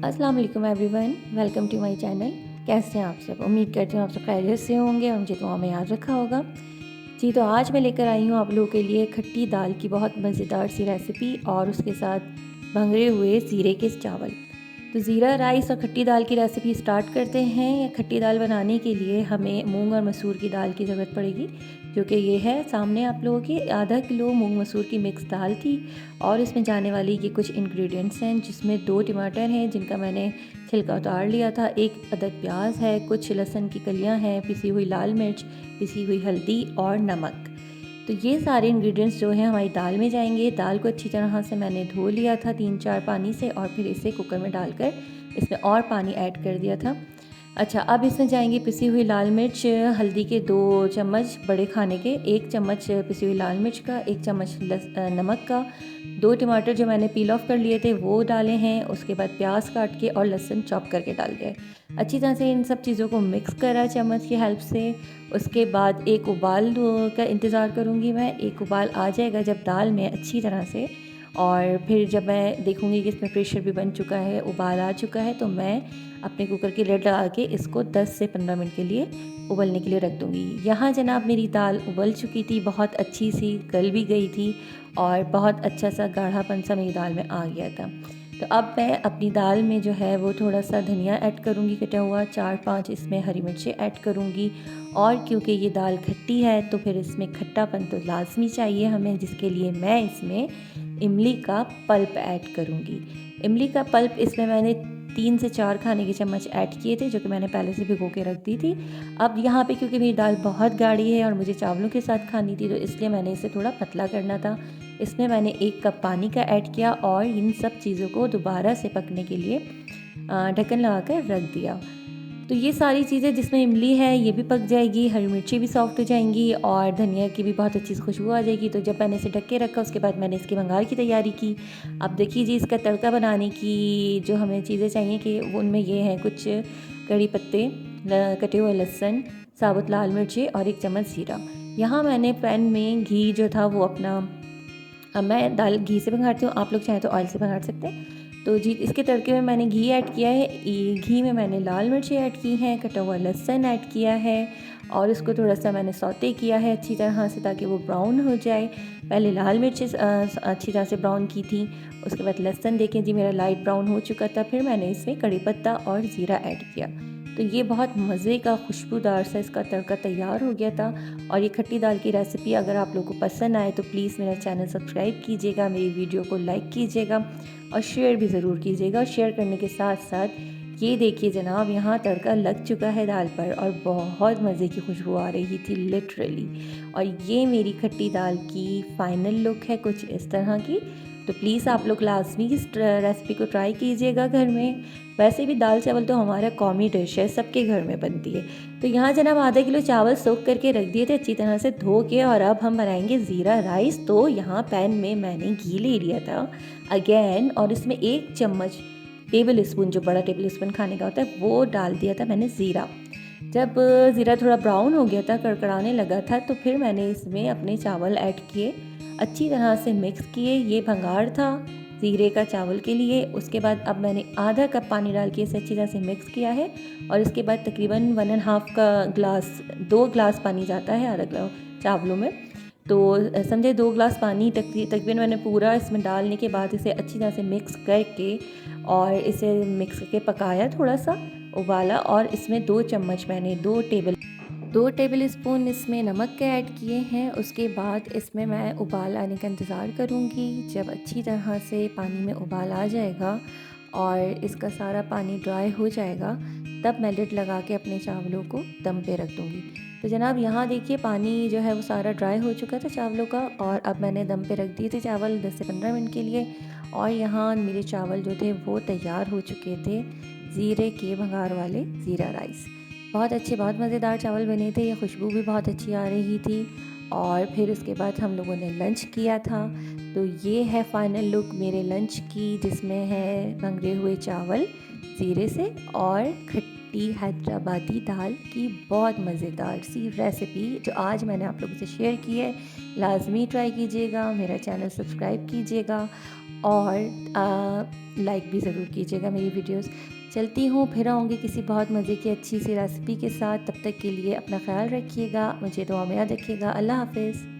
अस्सलाम वालेकुम everyone, welcome to my channel. कैसे हैं आप सब? उम्मीद करती हूँ आप सब खैरियत से होंगे और मुझे दुआ में याद रखा होगा। जी, तो आज मैं लेकर आई हूँ आप लोगों के लिए खट्टी दाल की बहुत मज़ेदार सी रेसिपी और उसके साथ भंगरे हुए ज़ीरे के चावल। तो ज़ीरा राइस और खट्टी दाल की रेसिपी स्टार्ट करते हैं। खट्टी दाल बनाने के लिए हमें मूंग और मसूर की दाल की ज़रूरत पड़ेगी, जो कि ये है सामने आप लोगों के। आधा किलो मूंग मसूर की मिक्स दाल थी और इसमें जाने वाली ये कुछ इंग्रेडिएंट्स हैं, जिसमें 2 टमाटर हैं जिनका मैंने छिलका उतार लिया था, 1 अदद प्याज है, कुछ लहसुन की कलियां हैं, पिसी हुई लाल मिर्च, पिसी हुई हल्दी और नमक। तो ये सारे इंग्रेडिएंट्स जो हैं हमारी दाल में जाएंगे। दाल को अच्छी तरह से मैंने धो लिया था 3-4 पानी से और फिर इसे कुकर में डालकर इसमें और पानी ऐड कर दिया था। अच्छा, अब इसमें जाएंगी पिसी हुई लाल मिर्च, हल्दी के 2 चम्मच बड़े खाने के, 1 चम्मच पिसी हुई लाल मिर्च का, 1 चम्मच नमक का, 2 टमाटर जो मैंने पील ऑफ कर लिए थे वो डाले हैं। उसके बाद प्याज काट के और लहसुन चॉप करके डाल दिया। अच्छी तरह से इन सब चीज़ों को मिक्स करा चम्मच की हेल्प से। उसके बाद एक उबाल का इंतज़ार करूँगी मैं। एक उबाल आ जाएगा जब दाल में अच्छी तरह से, और फिर जब मैं देखूँगी कि इसमें प्रेशर भी बन चुका है, उबाल आ चुका है, तो मैं अपने कुकर की लिड लगा के इसको 10 से 15 मिनट के लिए उबलने के लिए रख दूँगी। यहाँ जनाब मेरी दाल उबल चुकी थी, बहुत अच्छी सी गल भी गई थी और बहुत अच्छा सा गाढ़ापन सा मेरी दाल में आ गया था। तो अब मैं अपनी दाल में जो है वो थोड़ा सा धनिया ऐड करूँगी कटा हुआ, 4-5 इसमें हरी मिर्चें ऐड करूँगी। और क्योंकि ये दाल खट्टी है तो फिर इसमें खट्टापन तो लाजमी चाहिए हमें, जिसके लिए मैं इसमें इमली का पल्प ऐड करूँगी। इमली का पल्प इसमें मैंने 3 से 4 खाने के चम्मच ऐड किए थे, जो कि मैंने पहले से भिगो के रख दी थी। अब यहाँ पे क्योंकि मेरी दाल बहुत गाढ़ी है और मुझे चावलों के साथ खानी थी, तो इसलिए मैंने इसे थोड़ा पतला करना था। इसमें मैंने 1 कप पानी का ऐड किया और इन सब चीज़ों को दोबारा से पकने के लिए ढक्कन लगा कर रख दिया। तो ये सारी चीज़ें जिसमें इमली है ये भी पक जाएगी, हरी मिर्ची भी सॉफ्ट हो जाएंगी और धनिया की भी बहुत अच्छी खुशबू आ जाएगी। तो जब मैंने इसे ढक के रखा उसके बाद मैंने इसके भंगार की तैयारी की। अब देखिए जी, इसका तड़का बनाने की जो हमें चीज़ें चाहिए कि उनमें ये हैं कुछ कड़ी पत्ते, कटे हुए लहसुन, साबुत लाल मिर्ची और 1 चम्मच जीरा। यहाँ मैंने पैन में घी जो था वो अपना, मैं दाल घी से भंगारती हूँ, आप लोग चाहें तो ऑयल से भंगार सकते हैं। तो जी, इसके तड़के में मैंने घी ऐड किया है। घी में मैंने लाल मिर्ची ऐड की हैं, कटा हुआ लहसुन ऐड किया है और इसको थोड़ा सा मैंने सौते किया है अच्छी तरह से ताकि वो ब्राउन हो जाए। पहले लाल मिर्च अच्छी तरह से ब्राउन की थी, उसके बाद लहसुन देखें जी मेरा लाइट ब्राउन हो चुका था। फिर मैंने इसमें कड़ी पत्ता और ज़ीरा ऐड किया। तो ये बहुत मज़े का खुशबूदार सा इसका तड़का तैयार हो गया था। और ये खट्टी दाल की रेसिपी अगर आप लोगों को पसंद आए तो प्लीज़ मेरा चैनल सब्सक्राइब कीजिएगा, मेरी वीडियो को लाइक कीजिएगा और शेयर भी ज़रूर कीजिएगा। शेयर करने के साथ साथ ये देखिए जनाब, यहाँ तड़का लग चुका है दाल पर और बहुत मज़े की खुशबू आ रही थी लिटरली। और ये मेरी खट्टी दाल की फ़ाइनल लुक है कुछ इस तरह की। तो प्लीज़ आप लोग लाजमी इस रेसिपी को ट्राई कीजिएगा घर में। वैसे भी दाल चावल तो हमारा कौमी डिश है, सबके घर में बनती है। तो यहाँ जनाब आधा किलो चावल सोख करके रख दिए थे अच्छी तरह से धो के, और अब हम बनाएंगे ज़ीरा राइस। तो यहाँ पैन में मैंने घी ले लिया था अगेन और इसमें 1 चम्मच टेबल स्पून, जो बड़ा टेबल स्पून खाने का होता है, वो डाल दिया था मैंने ज़ीरा। जब ज़ीरा थोड़ा ब्राउन हो गया था, कड़कड़ाने लगा था, तो फिर मैंने इसमें अपने चावल ऐड किए, अच्छी तरह से मिक्स किए। ये भंगार था ज़ीरे का चावल के लिए। उसके बाद अब मैंने आधा कप पानी डाल के इसे अच्छी तरह से मिक्स किया है और इसके बाद तकरीबन 1.5 का ग्लास, 2 ग्लास पानी जाता है आधा ग्लास चावलों में। तो समझे 2 ग्लास पानी तकरीबन मैंने पूरा इसमें डालने के बाद इसे अच्छी तरह से मिक्स करके और इसे मिक्स करके पकाया, थोड़ा सा उबाला। और इसमें 2 चम्मच मैंने 2 टेबल स्पून इसमें नमक के ऐड किए हैं। उसके बाद इसमें मैं उबाल आने का इंतज़ार करूँगी। जब अच्छी तरह से पानी में उबाल आ जाएगा और इसका सारा पानी ड्राई हो जाएगा, तब मैं लिड लगा के अपने चावलों को दम पे रख दूँगी। तो जनाब यहाँ देखिए पानी जो है वो सारा ड्राई हो चुका था चावलों का, और अब मैंने दम पे रख दिए थे चावल 10 से 15 मिनट के लिए। और यहाँ मेरे चावल जो थे वो तैयार हो चुके थे, ज़ीरे के भंगार वाले ज़ीरा राइस। बहुत अच्छे, बहुत मज़ेदार चावल बने थे, ये खुशबू भी बहुत अच्छी आ रही थी। और फिर उसके बाद हम लोगों ने लंच किया था। तो ये है फ़ाइनल लुक मेरे लंच की, जिसमें है भंगरे हुए चावल ज़ीरे से और खट्टी हैदराबादी दाल की बहुत मज़ेदार सी रेसिपी जो आज मैंने आप लोगों से शेयर की है। लाजमी ट्राई कीजिएगा, मेरा चैनल सब्सक्राइब कीजिएगा और लाइक भी ज़रूर कीजिएगा मेरी वीडियोस। चलती हूँ, फिर आऊँगी किसी बहुत मज़े की अच्छी सी रेसिपी के साथ। तब तक के लिए अपना ख्याल रखिएगा, मुझे दुआ में याद रखिएगा। अल्लाह हाफ़िज़।